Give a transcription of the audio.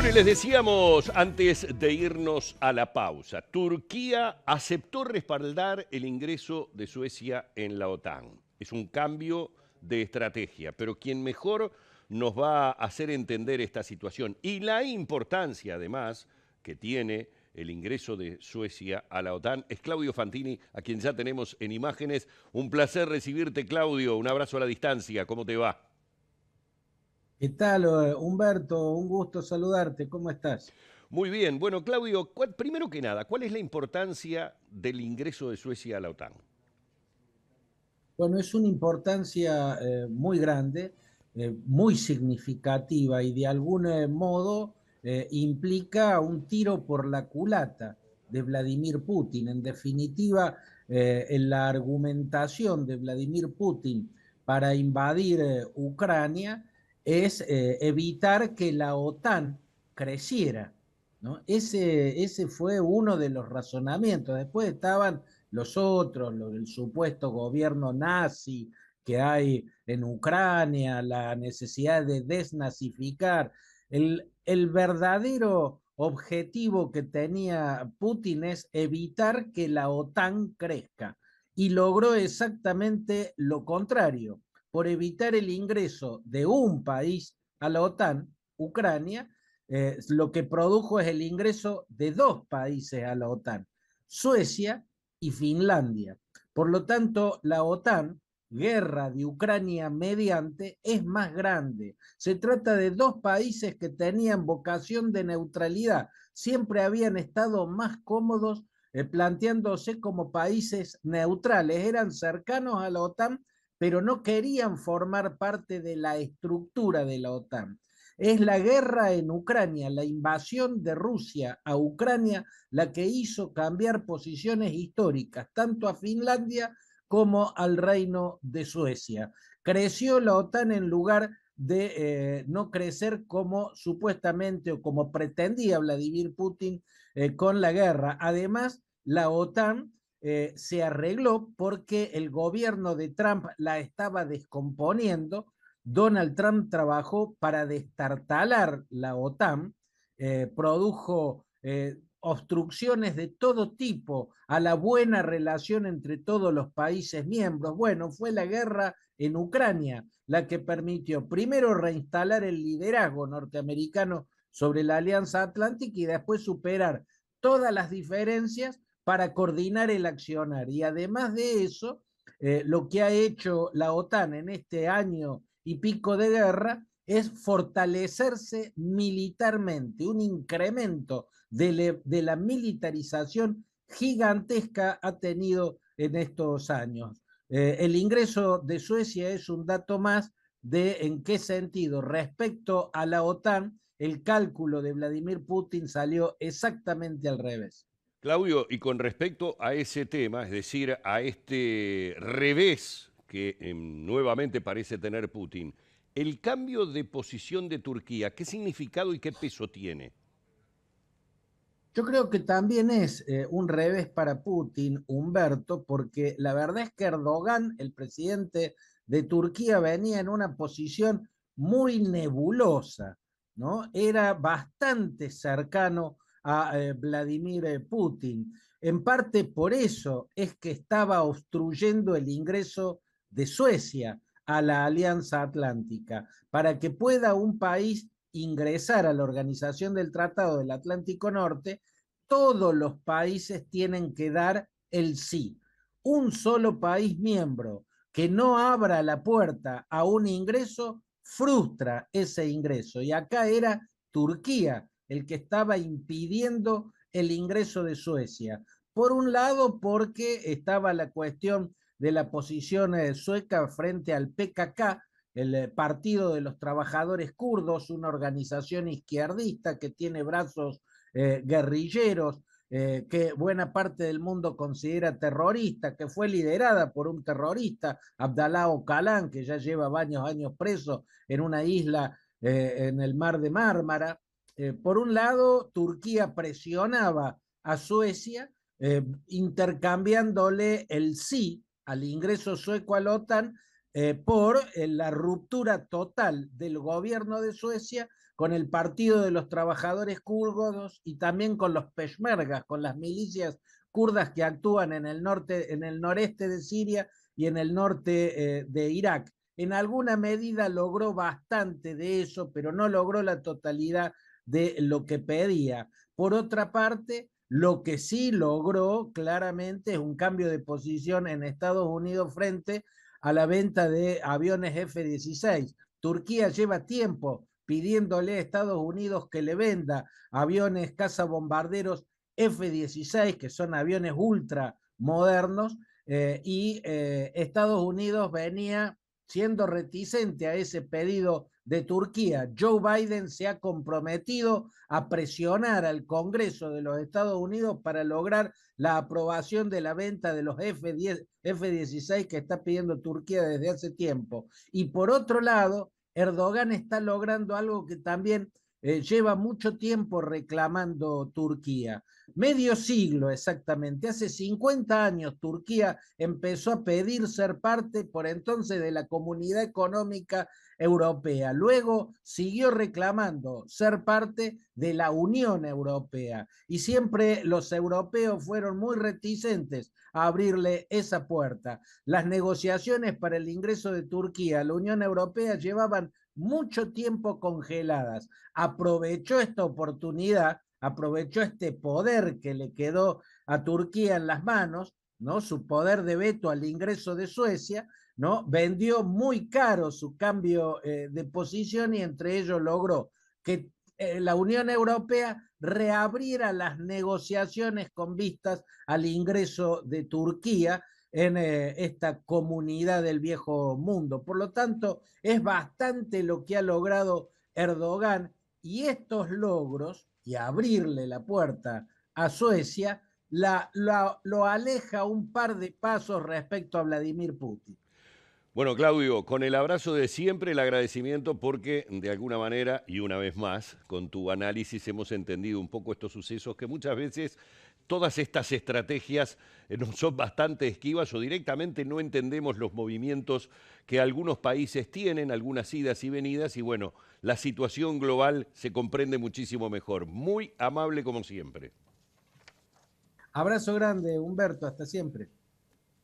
Bueno, y les decíamos antes de irnos a la pausa, Turquía aceptó respaldar el ingreso de Suecia en la OTAN. Es un cambio de estrategia, pero quien mejor nos va a hacer entender esta situación y la importancia, además, que tiene el ingreso de Suecia a la OTAN es Claudio Fantini, a quien ya tenemos en imágenes. Un placer recibirte, Claudio. Un abrazo a la distancia. ¿Cómo te va? ¿Qué tal, Humberto? Un gusto saludarte. ¿Cómo estás? Muy bien. Bueno, Claudio, primero que nada, ¿cuál es la importancia del ingreso de Suecia a la OTAN? Bueno, es una importancia muy grande, muy significativa y de algún modo implica un tiro por la culata de Vladimir Putin. En definitiva, en la argumentación de Vladimir Putin para invadir Ucrania es evitar que la OTAN creciera, ¿no? Ese fue uno de los razonamientos. Después estaban los otros, el supuesto gobierno nazi que hay en Ucrania, la necesidad de desnazificar. El verdadero objetivo que tenía Putin es evitar que la OTAN crezca y logró exactamente lo contrario. Por evitar el ingreso de un país a la OTAN, Ucrania, lo que produjo es el ingreso de dos países a la OTAN, Suecia y Finlandia. Por lo tanto, la OTAN, guerra de Ucrania mediante, es más grande. Se trata de dos países que tenían vocación de neutralidad, siempre habían estado más cómodos planteándose como países neutrales, eran cercanos a la OTAN, pero no querían formar parte de la estructura de la OTAN. Es la guerra en Ucrania, la invasión de Rusia a Ucrania, la que hizo cambiar posiciones históricas, tanto a Finlandia como al Reino de Suecia. Creció la OTAN en lugar de no crecer como supuestamente o como pretendía Vladimir Putin con la guerra. Además, la OTAN se arregló porque el gobierno de Trump la estaba descomponiendo. Donald Trump trabajó para destartalar la OTAN, produjo obstrucciones de todo tipo a la buena relación entre todos los países miembros. Bueno, fue la guerra en Ucrania la que permitió primero reinstalar el liderazgo norteamericano sobre la Alianza Atlántica y después superar todas las diferencias para coordinar el accionar. Y además de eso, lo que ha hecho la OTAN en este año y pico de guerra es fortalecerse militarmente, un incremento de la militarización gigantesca ha tenido en estos años. El ingreso de Suecia es un dato más de en qué sentido respecto a la OTAN el cálculo de Vladimir Putin salió exactamente al revés. Claudio, y con respecto a ese tema, es decir, a este revés que nuevamente parece tener Putin, el cambio de posición de Turquía, ¿qué significado y qué peso tiene? Yo creo que también es un revés para Putin, Humberto, porque la verdad es que Erdogan, el presidente de Turquía, venía en una posición muy nebulosa, ¿no? Era bastante cercano a Vladimir Putin. En parte por eso es que estaba obstruyendo el ingreso de Suecia a la Alianza Atlántica, para que pueda un país ingresar a la Organización del Tratado del Atlántico Norte, todos los países tienen que dar el sí. Un solo país miembro que no abra la puerta a un ingreso frustra ese ingreso. Y acá era Turquía el que estaba impidiendo el ingreso de Suecia. Por un lado, porque estaba la cuestión de la posición sueca frente al PKK, el Partido de los Trabajadores Kurdos, una organización izquierdista que tiene brazos guerrilleros, que buena parte del mundo considera terrorista, que fue liderada por un terrorista, Abdallah Öcalan, que ya lleva varios años preso en una isla en el mar de Mármara. Por un lado, Turquía presionaba a Suecia intercambiándole el sí al ingreso sueco a la OTAN por la ruptura total del gobierno de Suecia con el Partido de los Trabajadores Kurdos y también con los peshmergas, con las milicias kurdas que actúan en el norte, en el noreste de Siria y en el norte de Irak. En alguna medida logró bastante de eso, pero no logró la totalidad de lo que pedía. Por otra parte, lo que sí logró claramente es un cambio de posición en Estados Unidos frente a la venta de aviones F-16. Turquía lleva tiempo pidiéndole a Estados Unidos que le venda aviones cazabombarderos F-16, que son aviones ultra modernos, Estados Unidos venía siendo reticente a ese pedido de Turquía. Joe Biden se ha comprometido a presionar al Congreso de los Estados Unidos para lograr la aprobación de la venta de los F-16 que está pidiendo Turquía desde hace tiempo. Y por otro lado, Erdogan está logrando algo que también lleva mucho tiempo reclamando Turquía. Medio siglo exactamente, hace 50 años Turquía empezó a pedir ser parte por entonces de la Comunidad Económica Europea. Luego siguió reclamando ser parte de la Unión Europea y siempre los europeos fueron muy reticentes a abrirle esa puerta. Las negociaciones para el ingreso de Turquía a la Unión Europea llevaban mucho tiempo congeladas. Aprovechó esta oportunidad, aprovechó este poder que le quedó a Turquía en las manos, ¿no? Su poder de veto al ingreso de Suecia, ¿no? Vendió muy caro su cambio de posición y entre ellos logró que la Unión Europea reabriera las negociaciones con vistas al ingreso de Turquía en esta comunidad del viejo mundo. Por lo tanto, es bastante lo que ha logrado Erdogan y estos logros y abrirle la puerta a Suecia lo aleja un par de pasos respecto a Vladimir Putin. Bueno, Claudio, con el abrazo de siempre, el agradecimiento porque de alguna manera, y una vez más, con tu análisis hemos entendido un poco estos sucesos que muchas veces todas estas estrategias nos son bastante esquivas o directamente no entendemos los movimientos que algunos países tienen, algunas idas y venidas, y bueno, la situación global se comprende muchísimo mejor. Muy amable como siempre. Abrazo grande, Humberto, hasta siempre.